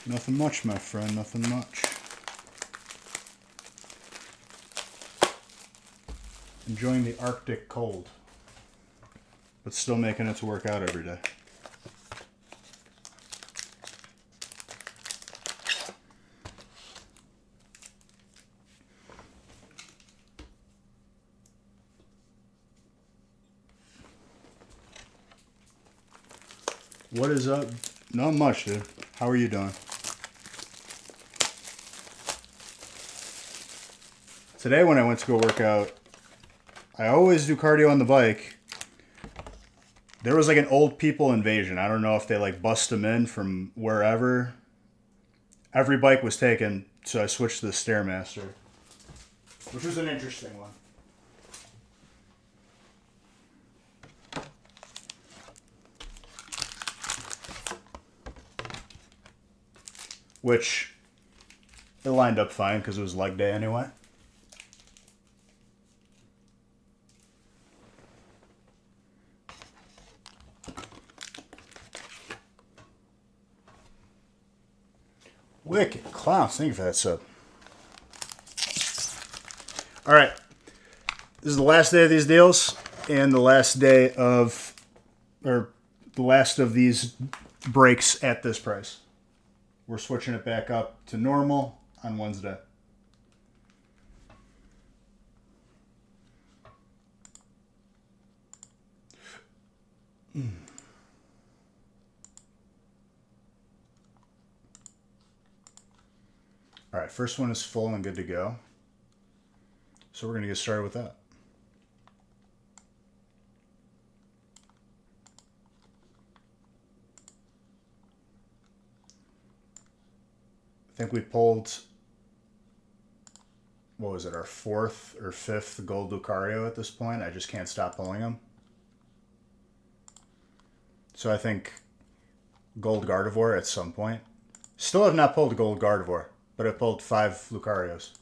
Nothing much, my friend, nothing much. Enjoying the Arctic cold, but still making it to work out every day. What is up? Not much, dude. How are you doing? Today when I went to go work out, I always do cardio on the bike. There was like an old people invasion. I don't know if they like bust them in from wherever. Every bike was taken, so I switched to the Stairmaster, which was an interesting one. Which, it lined up fine because it was leg day anyway. Wicked Klaus, thank you for that sub. Alright. This is the last day of these deals and the last day of, or the last of these breaks at this price. We're switching it back up to normal on Wednesday. All right, first one is full and good to go. So we're going to get started with that. I think we pulled, what was it, our fourth or fifth gold Lucario at this point. I just can't stop pulling them. So I think gold Gardevoir at some point. Still have not pulled a gold Gardevoir, but I pulled 5 Lucarios.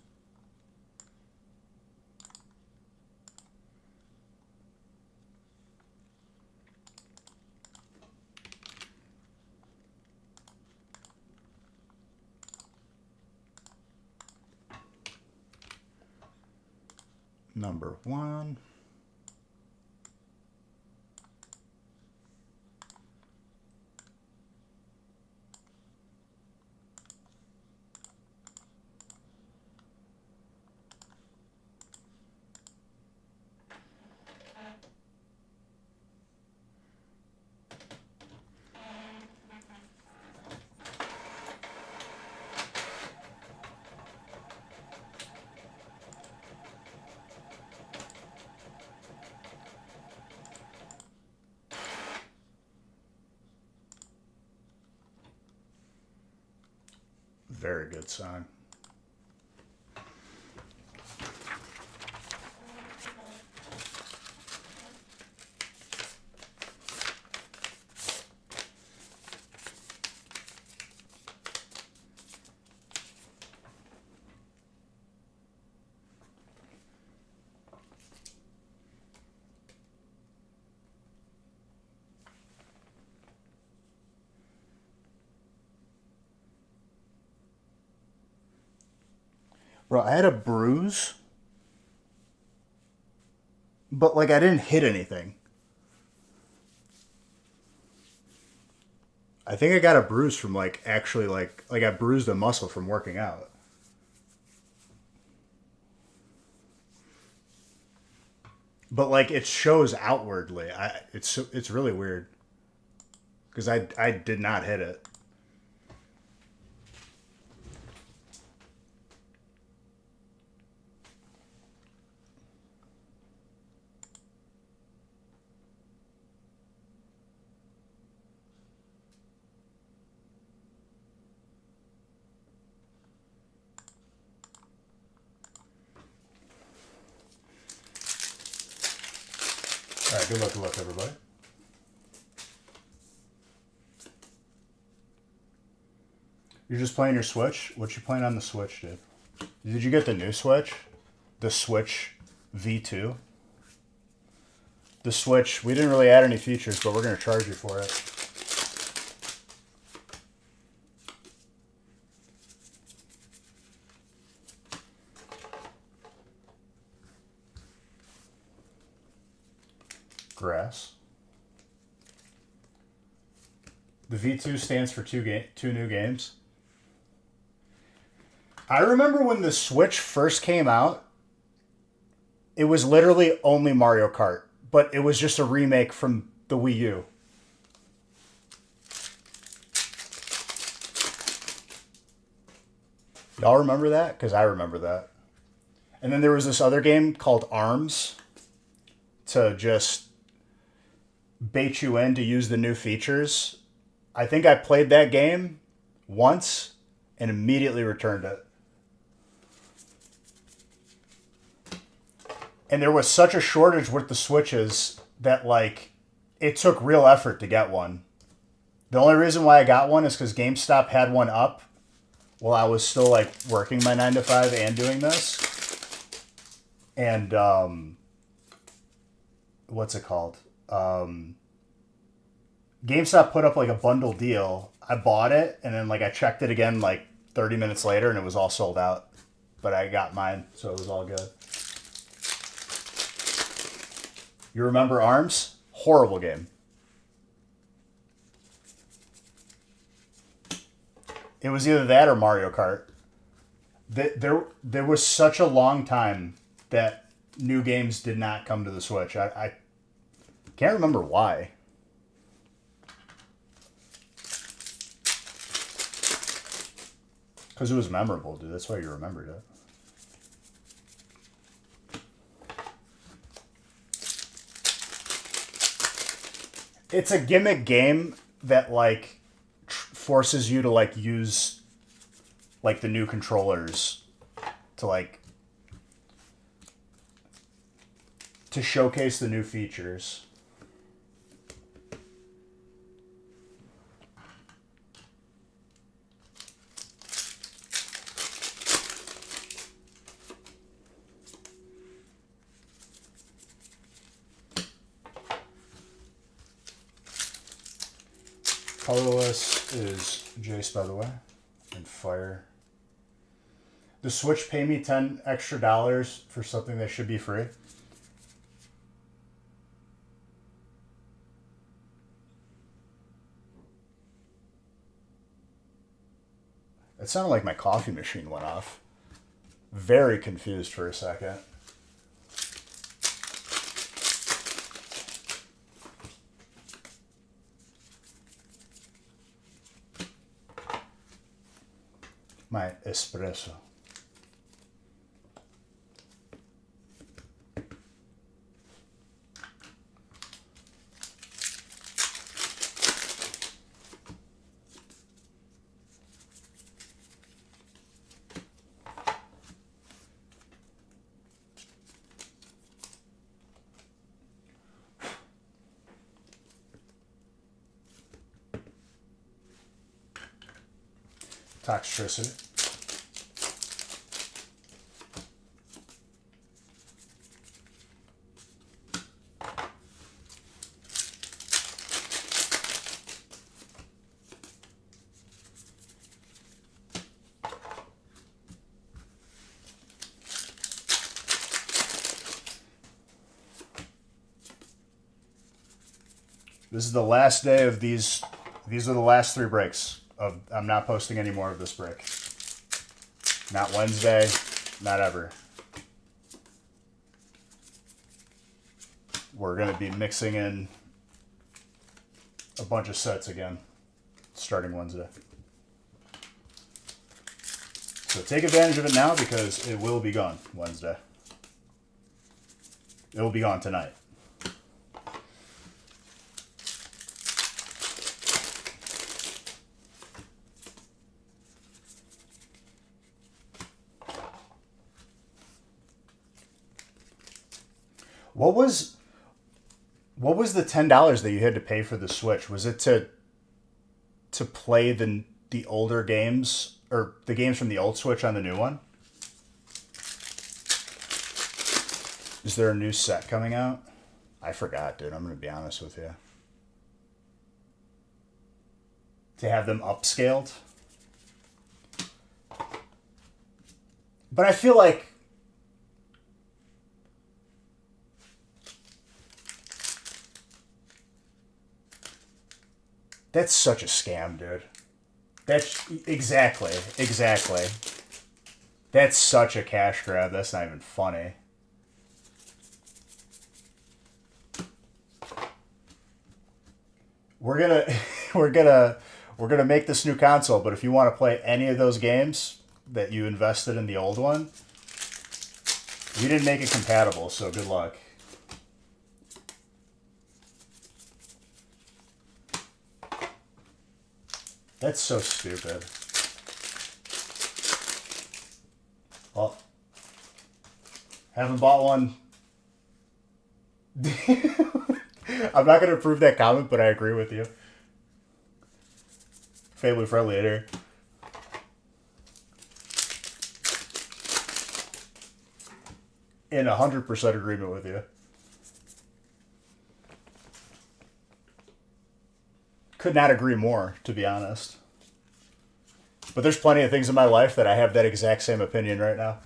Number 1. Very good sign. Bro, I had a bruise, but like I didn't hit anything. I think I got a bruise from like actually like I bruised a muscle from working out. But like it shows outwardly. It's really weird because I did not hit it. All right, good luck, everybody. You're just playing your Switch? What you playing on the Switch, dude? Did you get the new Switch? The Switch V2? The Switch, we didn't really add any features, but we're going to charge you for it. grass. The V2 stands for two new games. I remember when the Switch first came out, it was literally only Mario Kart, but it was just a remake from the Wii U. Y'all remember that? Because I remember that. And then there was this other game called ARMS to just bait you in to use the new features. I think I played that game once and immediately returned it. And there was such a shortage with the Switches that, like, it took real effort to get one. The only reason why I got one is because GameStop had one up while I was still, like, working my 9 to 5 and doing this. And, what's it called? GameStop put up, like, a bundle deal. I bought it, and then, like, I checked it again, like, 30 minutes later, and it was all sold out. But I got mine, so it was all good. You remember ARMS? Horrible game. It was either that or Mario Kart. There was such a long time that new games did not come to the Switch. I can't remember why. Because it was memorable, dude. That's why you remembered it. It's a gimmick game that, like, forces you to, like, use, like, the new controllers to, like, to showcase the new features. Colorless is Jace, by the way, and Fire. The Switch pay me $10 extra for something that should be free. It sounded like my coffee machine went off. Very confused for a second. My espresso. Toxtricity. This is the last day of these. These are the last 3 breaks. I'm not posting any more of this break. Not Wednesday, not ever. We're going to be mixing in a bunch of sets again, starting Wednesday. So take advantage of it now because it will be gone Wednesday. It will be gone tonight. What was the $10 that you had to pay for the Switch? Was it to play the older games or the games from the old Switch on the new one? Is there a new set coming out? I forgot, dude. I'm going to be honest with you. To have them upscaled. But I feel like That's such a scam, dude. That's exactly. That's such a cash grab. That's not even funny. We're gonna we're gonna make this new console, but if you want to play any of those games that you invested in the old one, we didn't make it compatible, so good luck. That's so stupid. Well, haven't bought one. I'm not going to approve that comment, but I agree with you. Family friendly here. In 100% agreement with you. Could not agree more, to be honest. But there's plenty of things in my life that I have that exact same opinion right now.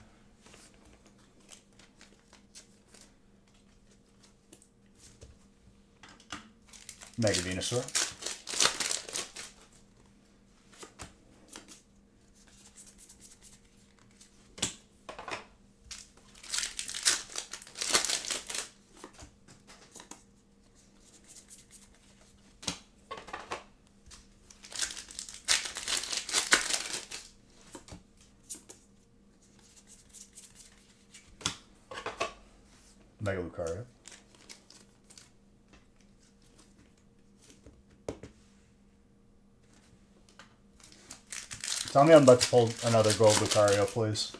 Mega Venusaur. Mega Lucario. Tell me I'm about to pull another gold Lucario, please.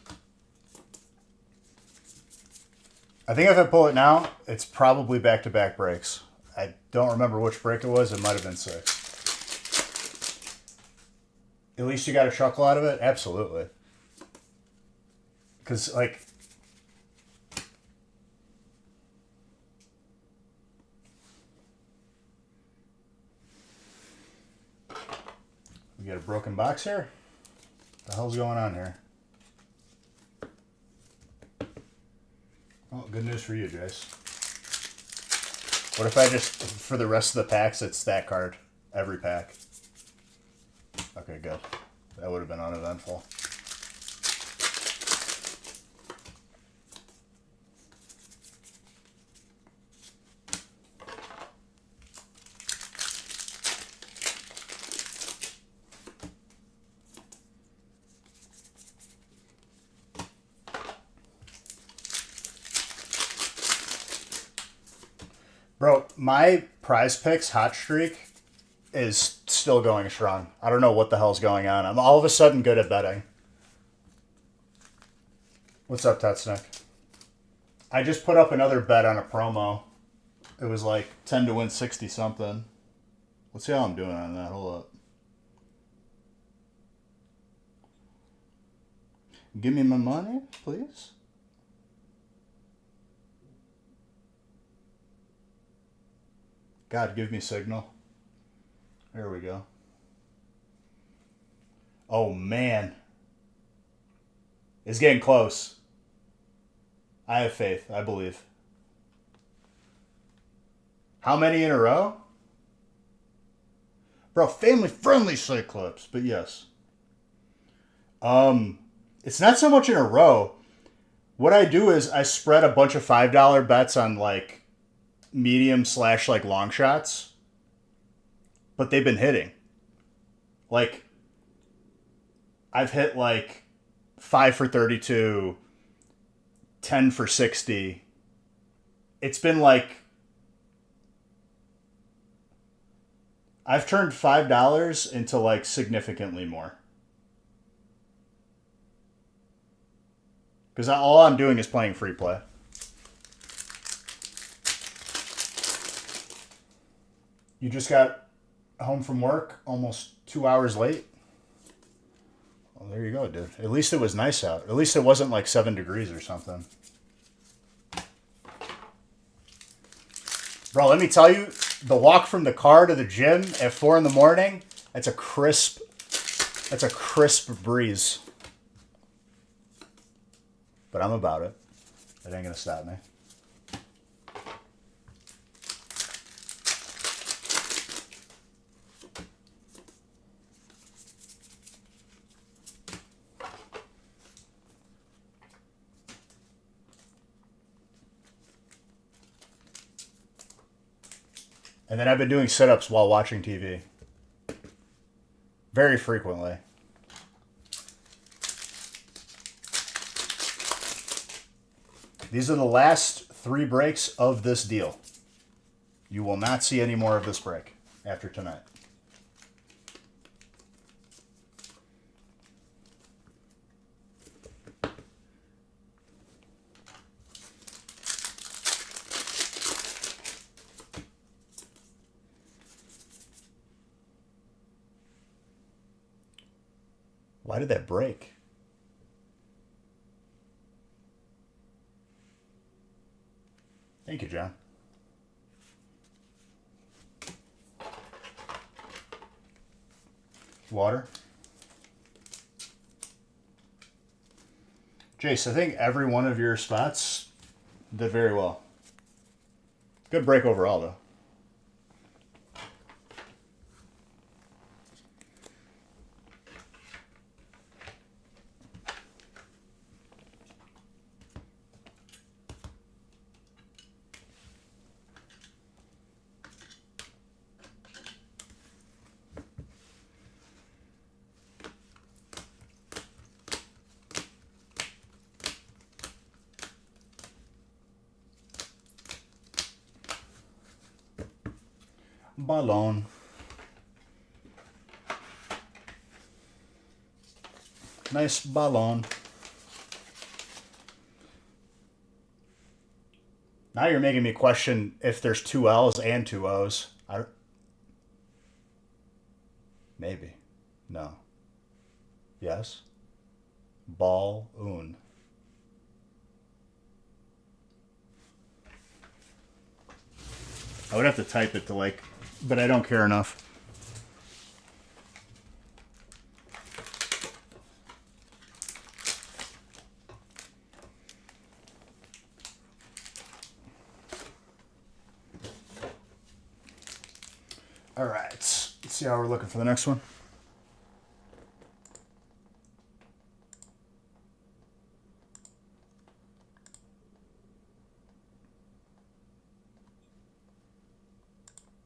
I think if I pull it now, it's probably back-to-back breaks. I don't remember which break it was. It might have been 6. At least you got a chuckle out of it? Absolutely. Because, like... we got a broken box here? What the hell's going on here? Oh, good news for you, Jace. What if I just, for the rest of the packs, it's that card? Every pack. Okay, good. That would have been uneventful. Bro, my Prize Picks hot streak is still going strong. I don't know what the hell's going on. I'm all of a sudden good at betting. What's up, Tetsnick? I just put up another bet on a promo. It was like 10 to win 60 something. Let's see how I'm doing on that. Hold up. Give me my money, please. God, give me signal. There we go. Oh, man. It's getting close. I have faith. I believe. How many in a row? Bro, family-friendly Cyclops, but yes. It's not so much in a row. What I do is I spread a bunch of $5 bets on, like, medium / like long shots, but they've been hitting. Like, I've hit like 5 for 32, 10 for 60. It's been like, I've turned $5 into like significantly more. Because all I'm doing is playing free play. You just got home from work almost 2 hours late? Well, there you go, dude. At least it was nice out. At least it wasn't like 7 degrees or something. Bro, let me tell you, the walk from the car to the gym at 4 in the morning, that's a crisp breeze. But I'm about it. It ain't gonna stop me. And then I've been doing sit-ups while watching TV. Very frequently. These are the last 3 breaks of this deal. You will not see any more of this break after tonight. Why did that break? Thank you, John. Water. Jace, I think every one of your spots did very well. Good break overall, though. Ballon. Nice ballon. Now you're making me question if there's 2 L's and 2 O's. Maybe. No. Yes. Balloon. I would have to type it to like, but I don't care enough. All right, let's see how we're looking for the next one.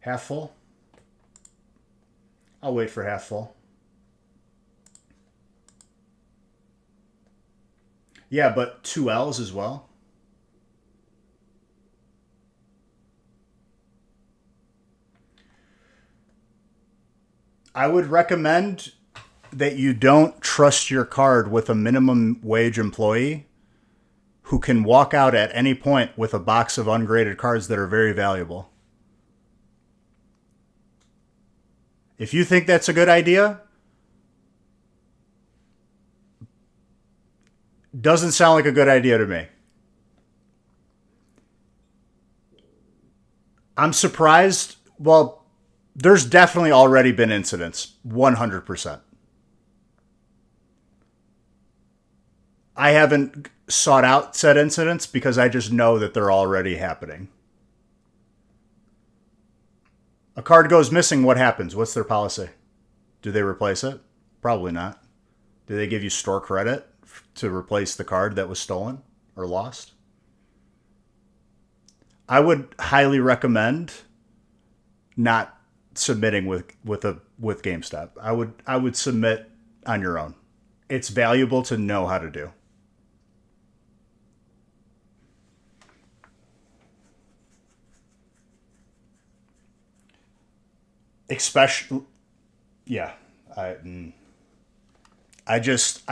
Half full? I'll wait for half full. Yeah, but 2 L's as well. I would recommend that you don't trust your card with a minimum wage employee who can walk out at any point with a box of ungraded cards that are very valuable. If you think that's a good idea, doesn't sound like a good idea to me. I'm surprised. Well, there's definitely already been incidents, 100%. I haven't sought out said incidents because I just know that they're already happening. A card goes missing, what happens? What's their policy? Do they replace it? Probably not. Do they give you store credit to replace the card that was stolen or lost? I would highly recommend not submitting with GameStop. I would submit on your own. It's valuable to know how to do. Especially, yeah. I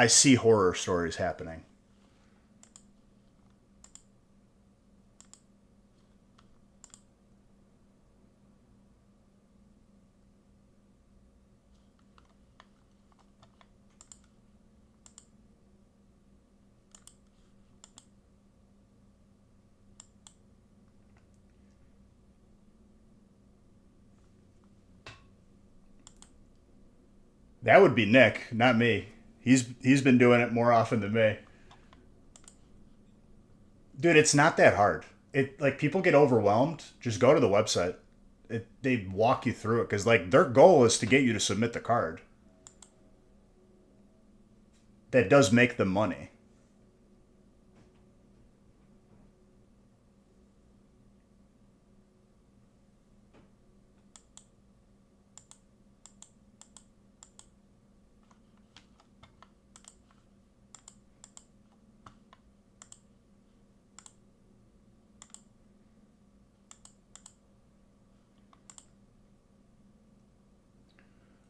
see horror stories happening. That would be Nick, not me. He's been doing it more often than me. Dude, it's not that hard. It like people get overwhelmed. Just go to the website. They walk you through it because like their goal is to get you to submit the card. That does make them money.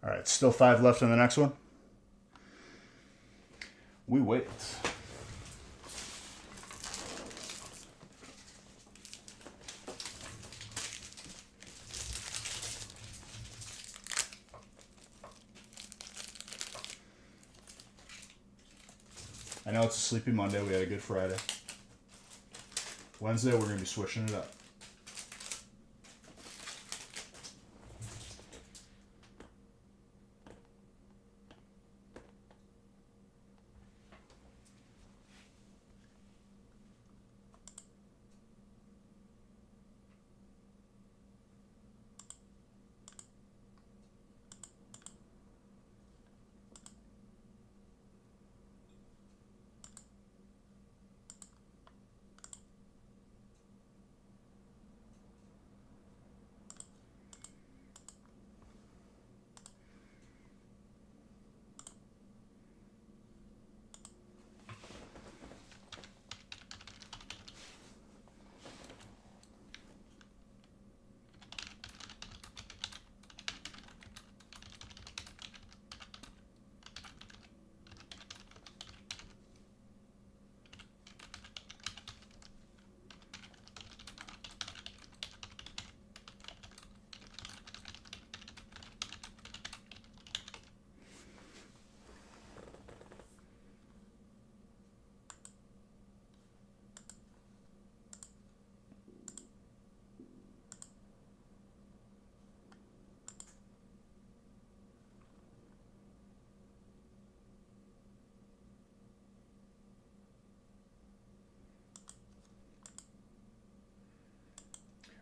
All right, still 5 left in the next one. We wait. I know it's a sleepy Monday. We had a good Friday. Wednesday, we're going to be switching it up.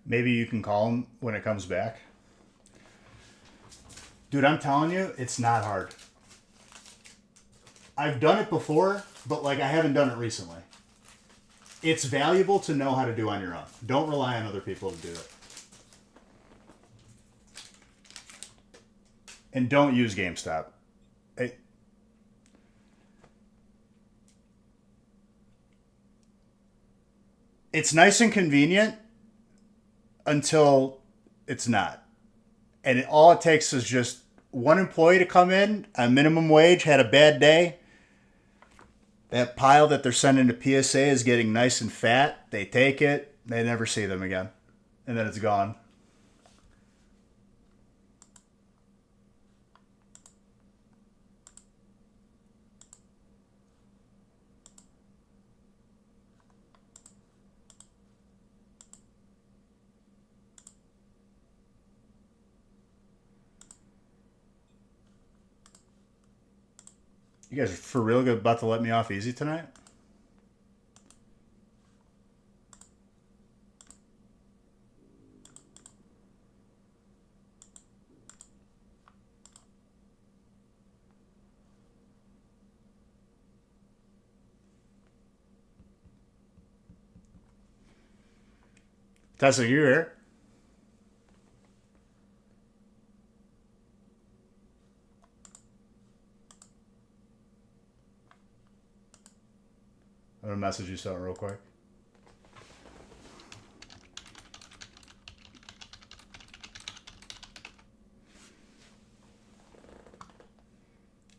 Maybe you can call him when it comes back. Dude, I'm telling you, it's not hard. I've done it before, but like I haven't done it recently. It's valuable to know how to do on your own. Don't rely on other people to do it. And don't use GameStop. It's nice and convenient until it's not. And all it takes is just one employee to come in on minimum wage, had a bad day. That pile that they're sending to PSA is getting nice and fat. They take it. They never see them again. And then it's gone. You guys are for real about to let me off easy tonight? Tessa, you here? I'm going to message you something real quick.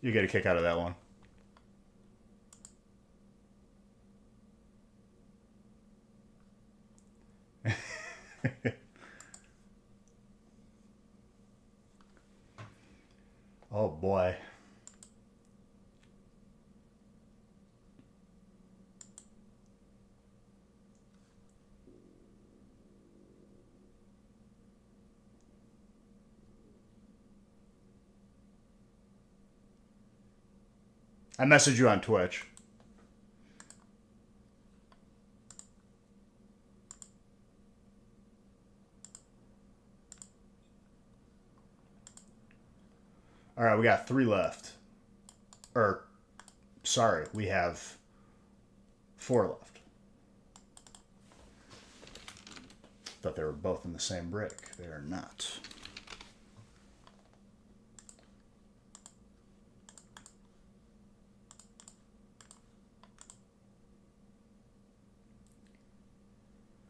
You get a kick out of that one. Oh boy. I messaged you on Twitch. All right, we got 3 left. Or, sorry, we have 4 left. Thought they were both in the same break. They are not.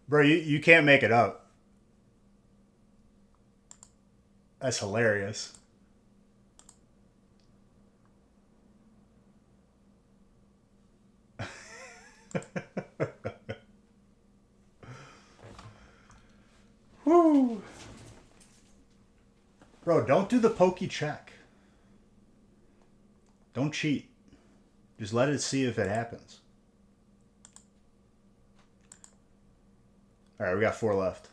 Bro, you can't make it up. That's hilarious. Woo! Bro, don't do the pokey check. Don't cheat. Just let it see if it happens. All right, we got 4 left.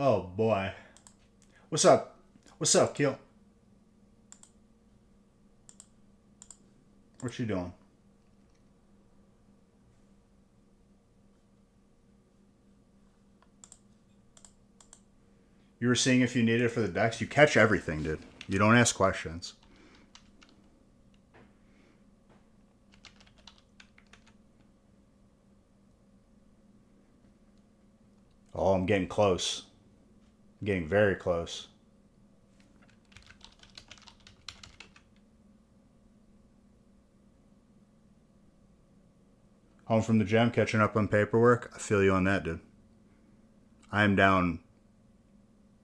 Oh boy. What's up? What's up, Kill? What you doing? You were seeing if you needed it for the decks. You catch everything, dude. You don't ask questions. Oh, I'm getting close. I'm getting very close. Home from the gym, catching up on paperwork. I feel you on that, dude. I am down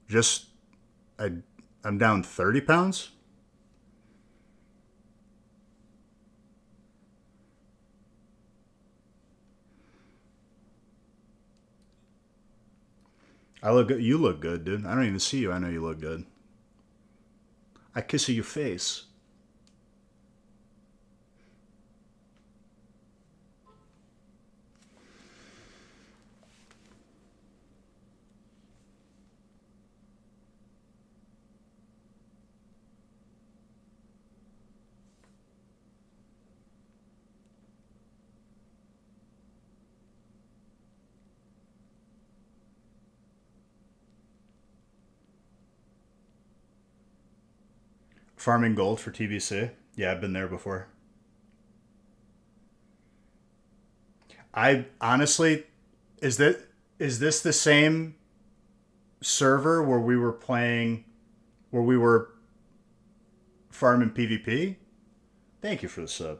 just I'm down 30 pounds. I look good. You look good, dude. I don't even see you. I know you look good. I kiss your face. Farming gold for TBC. Yeah, I've been there before. I honestly, is that is this the same server where we were playing, where we were farming PvP? Thank you for the sub.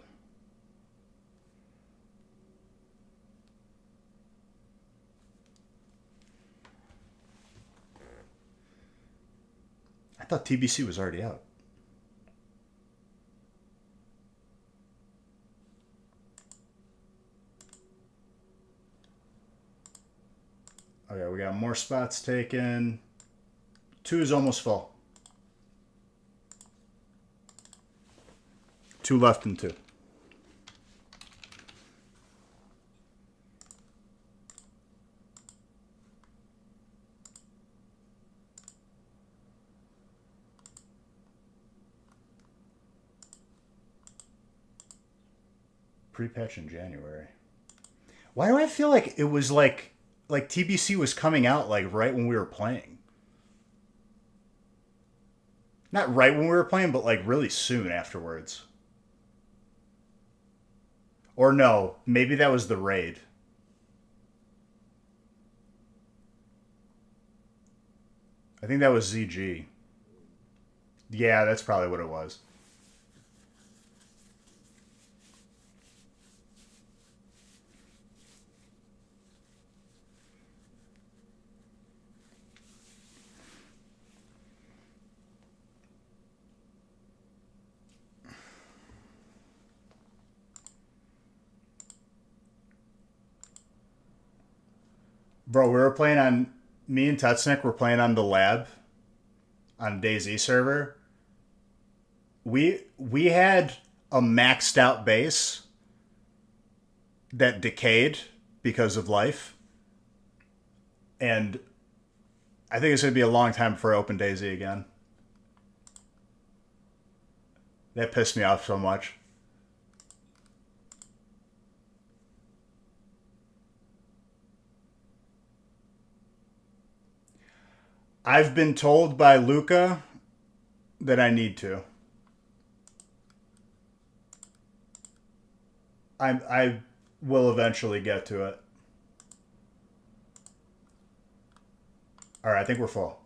I thought TBC was already out. Okay, we got more spots taken. 2 is almost full. 2 left in 2. Pre-patch in January. Why do I feel like it was like TBC was coming out like right when we were playing? Not right when we were playing, but like really soon afterwards. Or no, maybe that was the raid. I think that was ZG. Yeah, that's probably what it was. Bro, we were playing on, me and Tutsnik were playing on the lab on DayZ server. We had a maxed out base that decayed because of life. And I think it's going to be a long time before I open DayZ again. That pissed me off so much. I've been told by Luca that I need to. I will eventually get to it. All right, I think we're full.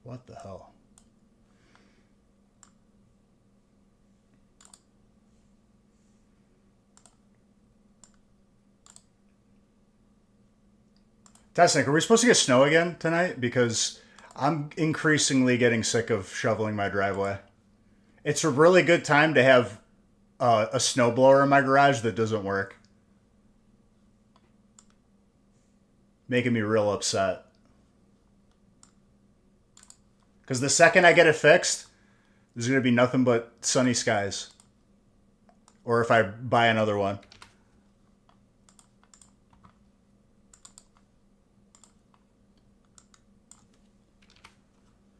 What the hell? Testing, are we supposed to get snow again tonight? Because I'm increasingly getting sick of shoveling my driveway. It's a really good time to have a snowblower in my garage that doesn't work. Making me real upset. Because the second I get it fixed, there's going to be nothing but sunny skies. Or if I buy another one.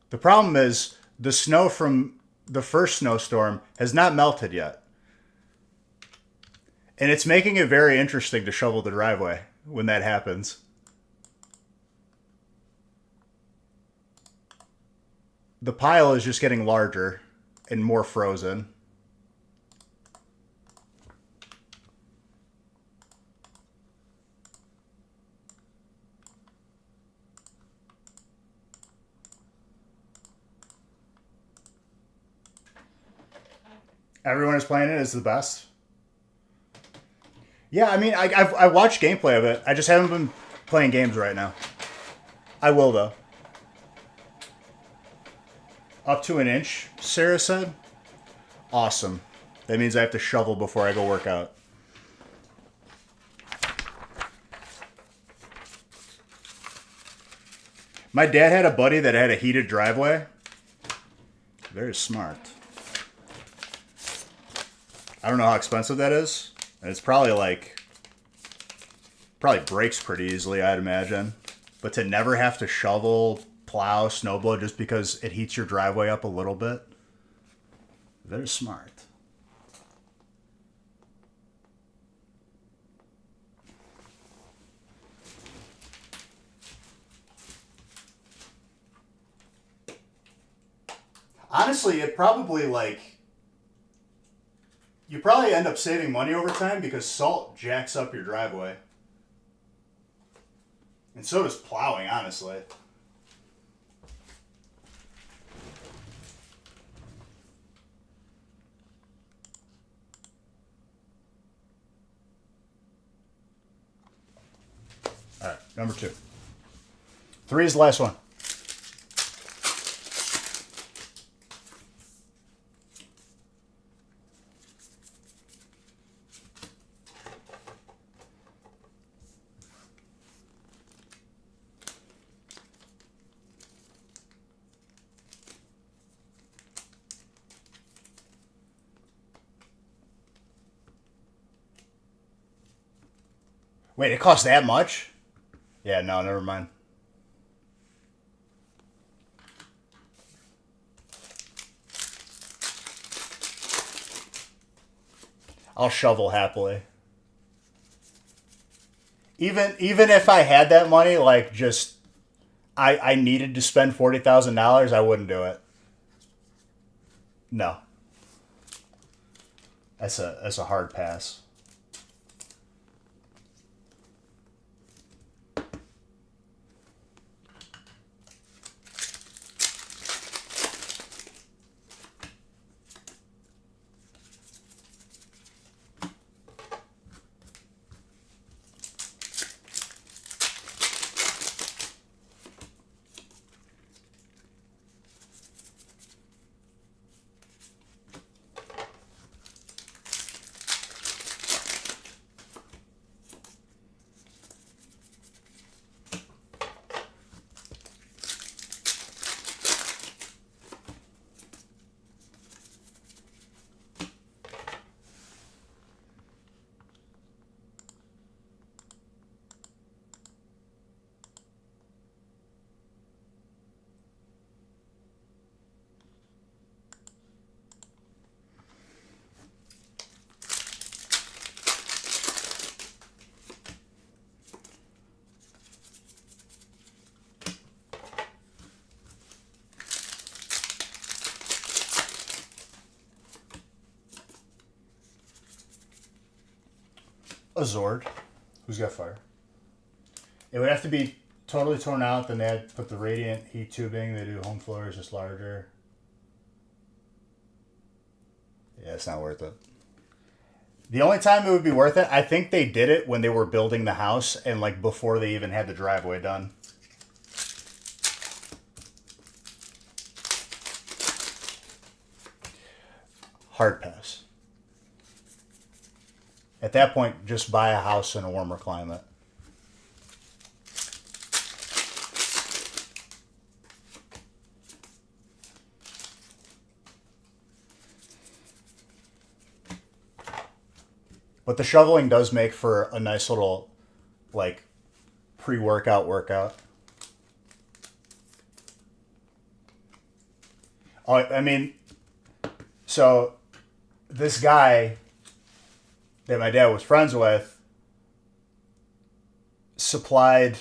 The problem is the snow from the first snowstorm has not melted yet. And it's making it very interesting to shovel the driveway when that happens. The pile is just getting larger and more frozen. Everyone is playing it. It's the best. Yeah, I mean, I've watched gameplay of it. I just haven't been playing games right now. I will, though. Up to an inch, Sarah said. Awesome. That means I have to shovel before I go work out. My dad had a buddy that had a heated driveway. Very smart. I don't know how expensive that is. It's probably probably breaks pretty easily, I'd imagine. But to never have to shovel, plow, snowblow just because it heats your driveway up a little bit. Very smart. Honestly, it probably you probably end up saving money over time because salt jacks up your driveway. And so does plowing, honestly. All right, number 2. 3 is the last one. Wait, it costs that much? Yeah, no, never mind. I'll shovel happily. Even if I had that money, I needed to spend $40,000, I wouldn't do it. No. That's a hard pass. A Zord. Who's got fire? It would have to be totally torn out. Then they had put the radiant heat tubing. They do home floors just larger. Yeah, it's not worth it. The only time it would be worth it, I think they did it when they were building the house and like before they even had the driveway done. Hard pass. At that point, just buy a house in a warmer climate. But the shoveling does make for a nice little, like, pre-workout workout. Oh, I mean, so this guy that my dad was friends with supplied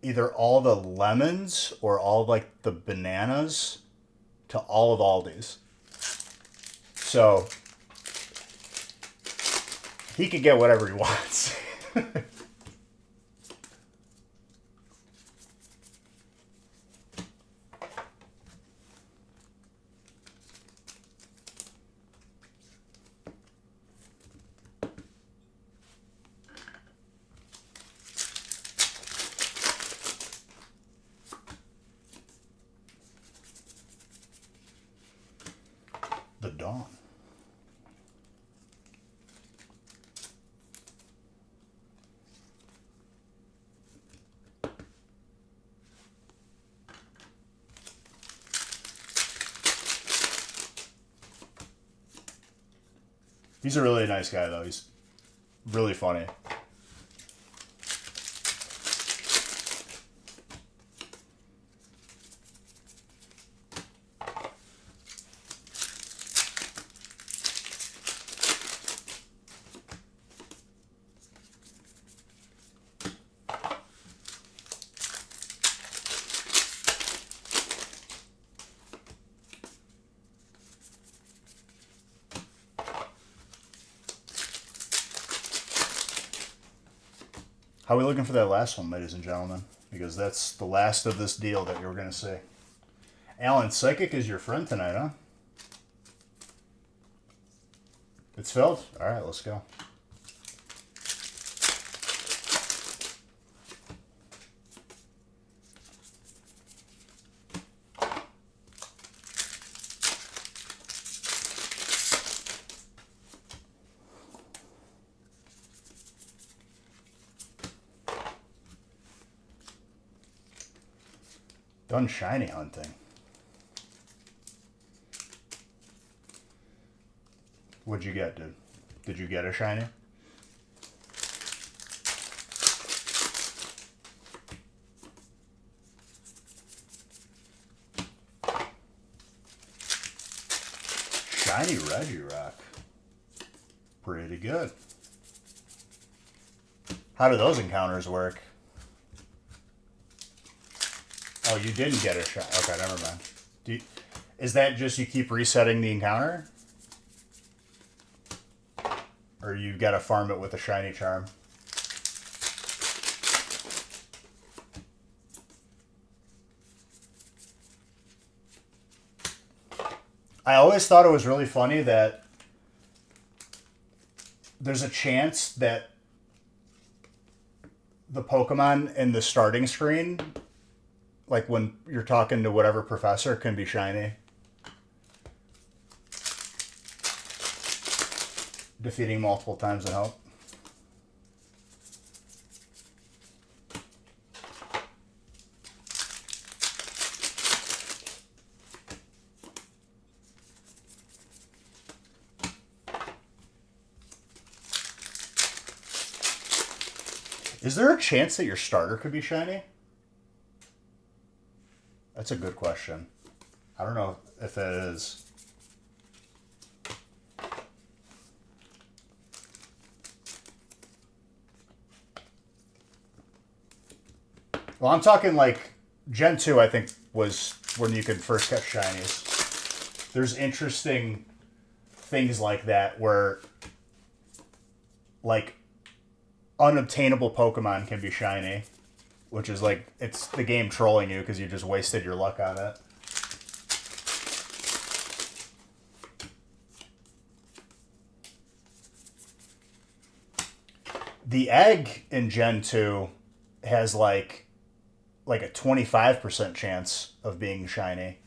either all the lemons or all of, like, the bananas to all of Aldi's. So he could get whatever he wants. The Dawn. He's a really nice guy, though. He's really funny. How are we looking for that last one, ladies and gentlemen? Because that's the last of this deal that you were going to see. Alan, Psychic is your friend tonight, huh? It's filled? All right, let's go. Done shiny hunting. What'd you get, dude? Did you get a shiny? Shiny Regirock. Pretty good. How do those encounters work? Oh, you didn't get a shot. Okay, never mind. Is that just you keep resetting the encounter? Or you got to farm it with a shiny charm? I always thought it was really funny that there's a chance that the Pokemon in the starting screen, like when you're talking to whatever professor, can be shiny. Defeating multiple times in help. Is there a chance that your starter could be shiny? That's a good question. I don't know if it is. Well, I'm talking like Gen 2, I think, was when you could first catch shinies. There's interesting things like that where, like, unobtainable Pokemon can be shiny, which is like, it's the game trolling you because you just wasted your luck on it. The egg in Gen 2 has like a 25% chance of being shiny.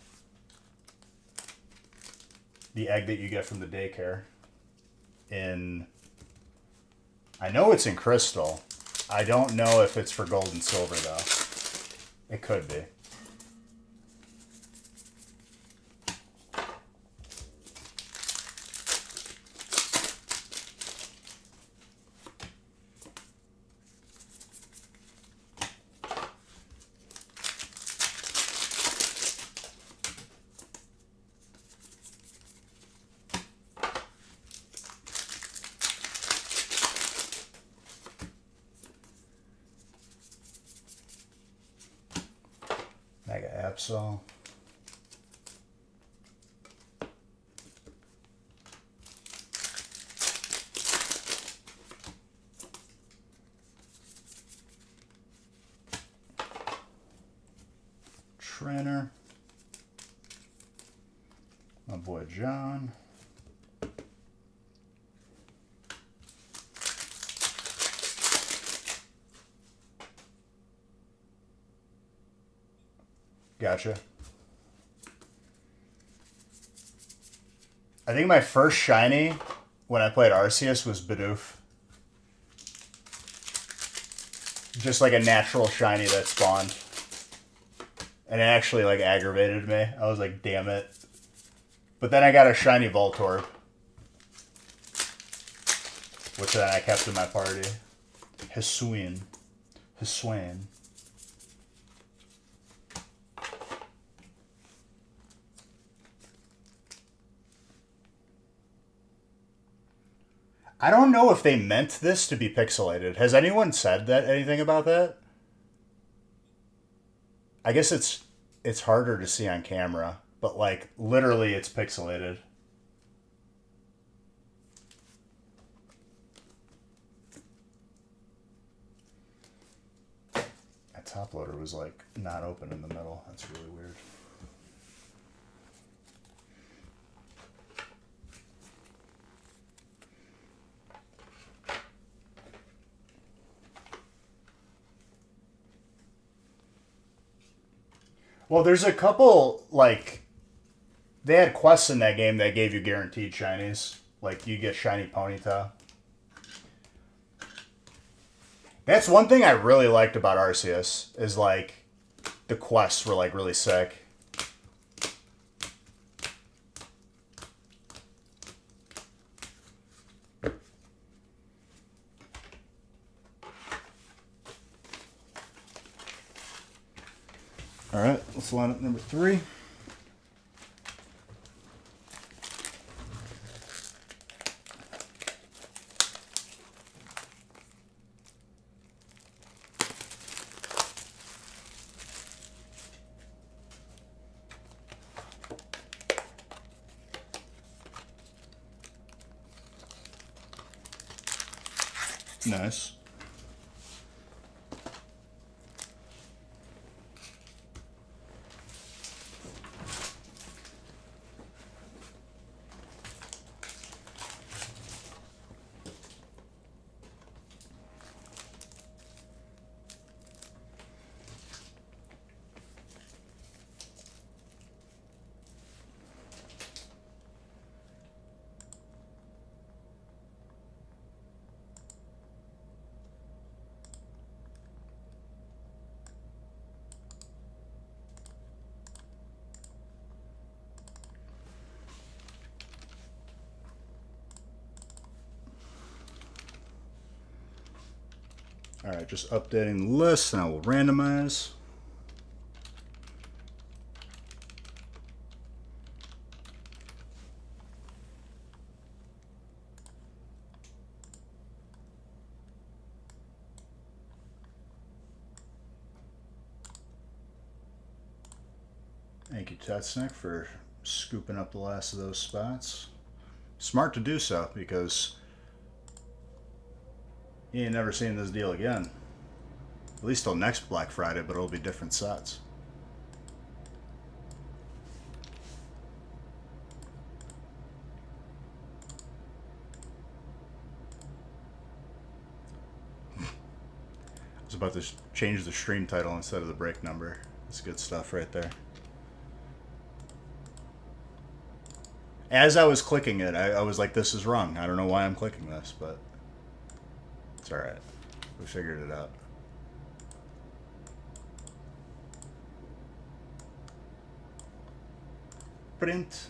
The egg that you get from the daycare. I know it's in Crystal. I don't know if it's for Gold and Silver though. It could be. Mega Absol. Trainer. My boy John. Gotcha. I think my first shiny when I played Arceus was Bidoof. Just like a natural shiny that spawned. And it actually like aggravated me. I was like, damn it. But then I got a shiny Voltorb. Which then I kept in my party. Hisuian. I don't know if they meant this to be pixelated. Has anyone said anything about that? I guess it's harder to see on camera, but like literally it's pixelated. That top loader was like not open in the middle. That's really weird. Well, there's a couple, like, they had quests in that game that gave you guaranteed shinies. Like, you get shiny Ponyta. That's one thing I really liked about Arceus, is, like, the quests were, like, really sick. All right, let's line up number 3. Nice. All right, just updating the list, and I will randomize. Thank you, Tetsnick, for scooping up the last of those spots. Smart to do so, because You ain't never seeing this deal again. At least till next Black Friday, but it'll be different sets. I was about to change the stream title instead of the break number. That's good stuff right there. As I was clicking it, I was like, this is wrong. I don't know why I'm clicking this, but it's alright. We figured it out. Print.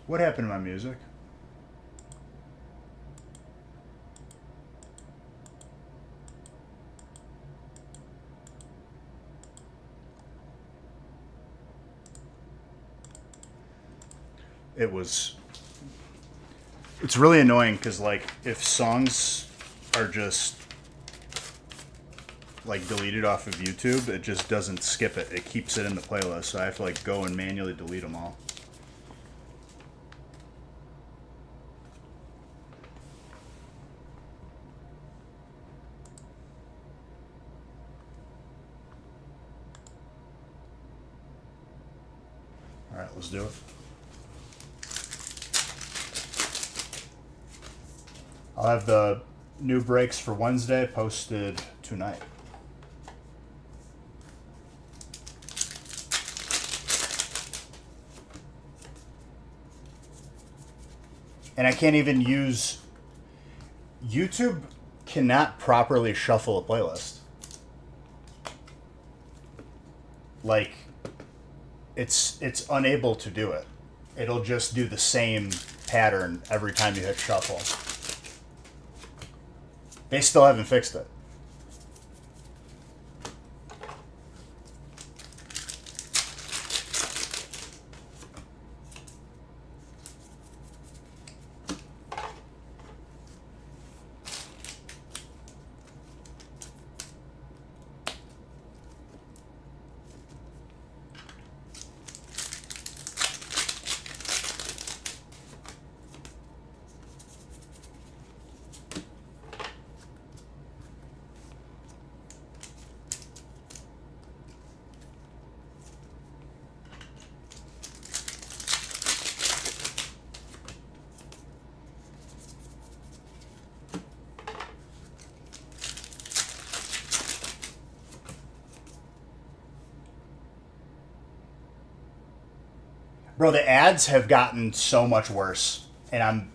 What happened to my music? It's really annoying because, like, if songs are just like deleted off of YouTube, it just doesn't skip it. It keeps it in the playlist, so I have to like go and manually delete them all. All right, let's do it. I'll have the new breaks for Wednesday posted tonight. And I can't even use... YouTube cannot properly shuffle a playlist. Like, it's unable to do it. It'll just do the same pattern every time you hit shuffle. They still haven't fixed it. Bro, the ads have gotten so much worse, and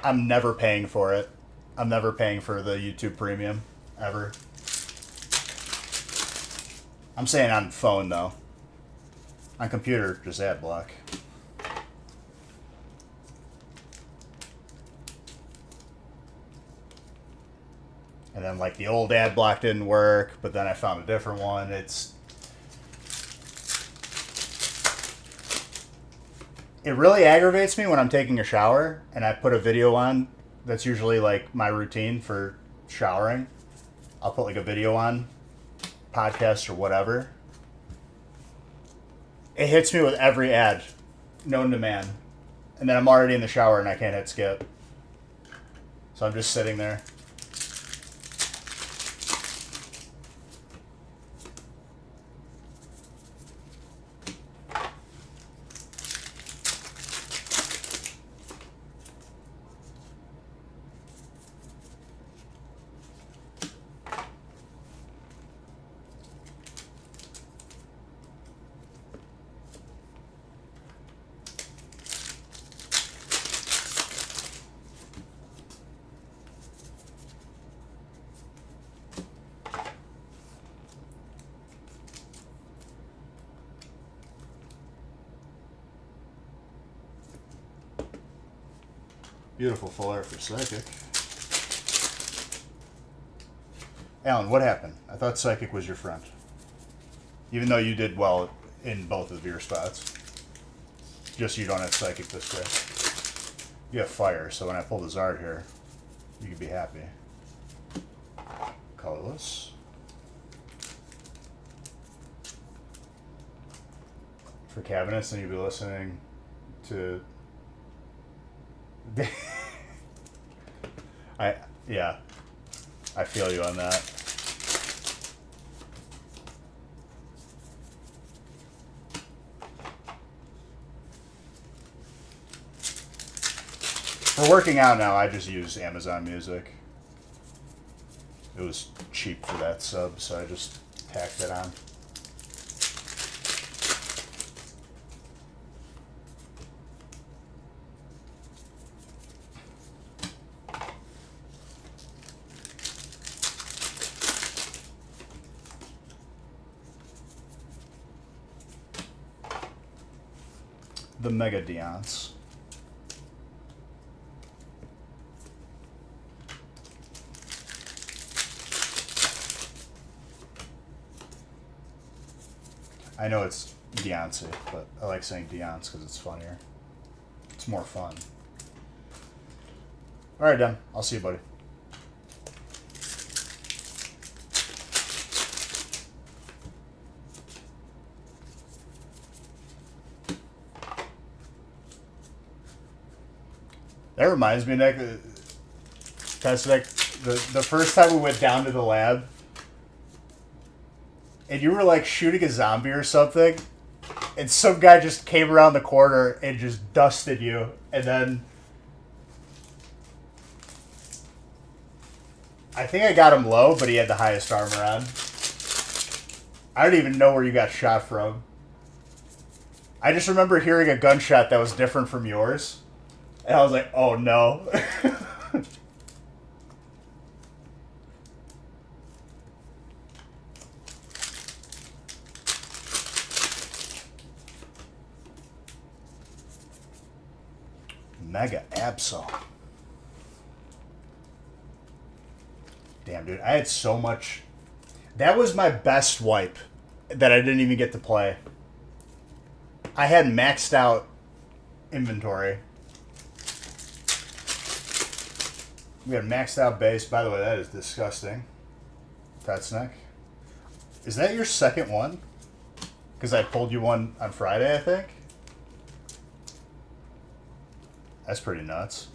I'm never paying for it. I'm never paying for the YouTube Premium, ever. I'm saying on phone, though. On computer, just ad block. And then, like, the old ad block didn't work, but then I found a different one. It really aggravates me when I'm taking a shower and I put a video on. That's usually like my routine for showering. I'll put like a video on, podcast or whatever. It hits me with every ad known to man. And then I'm already in the shower and I can't hit skip. So I'm just sitting there. Beautiful full art for Psychic. Alan, what happened? I thought Psychic was your friend. Even though you did well in both of your spots. Just you don't have Psychic this way. You have Fire, so when I pull the Zard here, you can be happy. Colorless. For cabinets, then you'll be listening to... Yeah. I feel you on that. For working out now, I just use Amazon Music. It was cheap for that sub, so I just tacked it on. The Mega Deance. I know it's Deance, but I like saying Deance because it's funnier. It's more fun. Alright, Dem. I'll see you, buddy. That reminds me, Nick, the first time we went down to the lab, and you were like shooting a zombie or something, and some guy just came around the corner and just dusted you, and then I think I got him low, but he had the highest armor on. I don't even know where you got shot from. I just remember hearing a gunshot that was different from yours. And I was like, oh no. Mega Absol. Damn, dude. I had so much. That was my best wipe that I didn't even get to play. I had maxed out inventory. We had maxed out base. By the way, that is disgusting. Petsneck. Is that your second one? Because I pulled you one on Friday, I think. That's pretty nuts.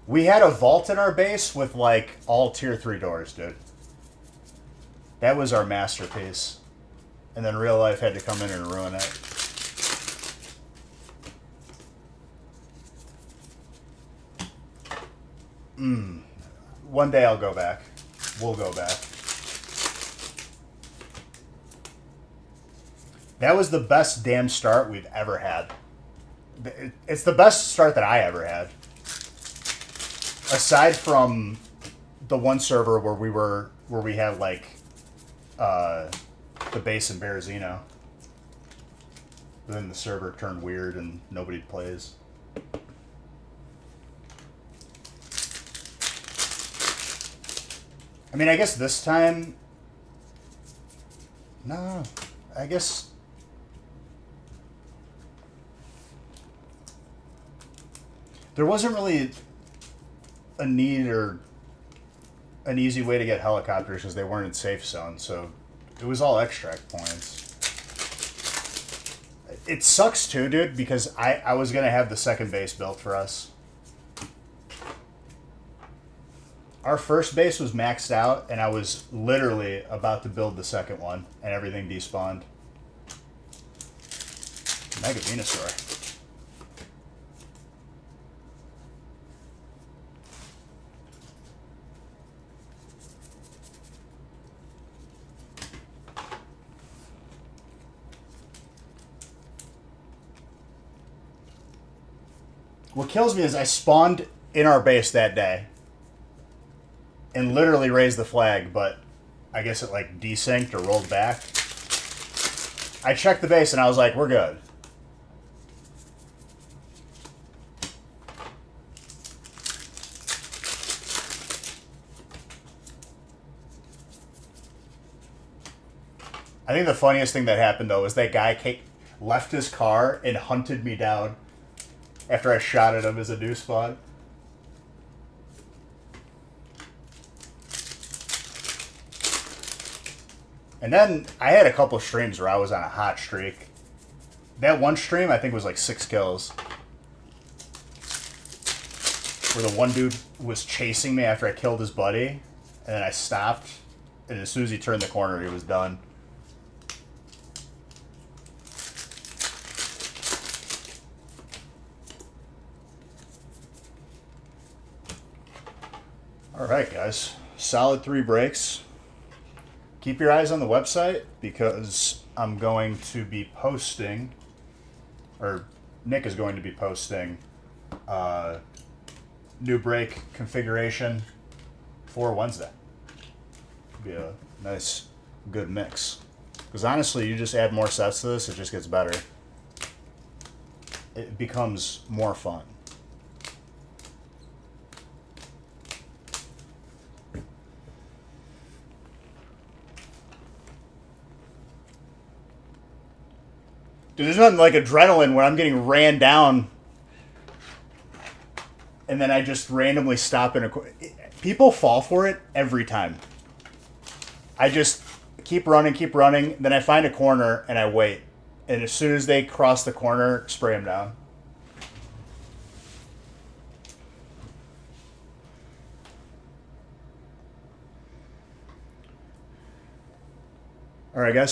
We had a vault in our base with like all tier 3 doors, dude. That was our masterpiece. And then real life had to come in and ruin it. One day I'll go back. We'll go back. That was the best damn start we've ever had. It's the best start that I ever had. Aside from the one server where we had like the base in Berezino. Then the server turned weird and nobody plays. I mean, I guess this time... No, I guess... There wasn't really a need or an easy way to get helicopters because they weren't in safe zone, so it was all extract points. It sucks too, dude, because I was going to have the second base built for us. Our first base was maxed out, and I was literally about to build the second one, and everything despawned. Mega Venusaur. What kills me is I spawned in our base that day and literally raised the flag, but I guess it like desynced or rolled back. I checked the base and I was like, we're good. I think the funniest thing that happened though was that guy left his car and hunted me down after I shot at him as a new spot. And then I had a couple streams where I was on a hot streak. That one stream I think was like 6 kills. Where the one dude was chasing me after I killed his buddy, and then I stopped, and as soon as he turned the corner, he was done. All right, guys. Solid 3 breaks. Keep your eyes on the website because I'm going to be posting, or Nick is going to be posting, new break configuration for Wednesday. Be a nice, good mix. Because honestly, you just add more sets to this, it just gets better. It becomes more fun. Dude, there's nothing like adrenaline where I'm getting ran down and then I just randomly stop in a... People fall for it every time. I just keep running, then I find a corner and I wait. And as soon as they cross the corner, spray them down. All right, guys.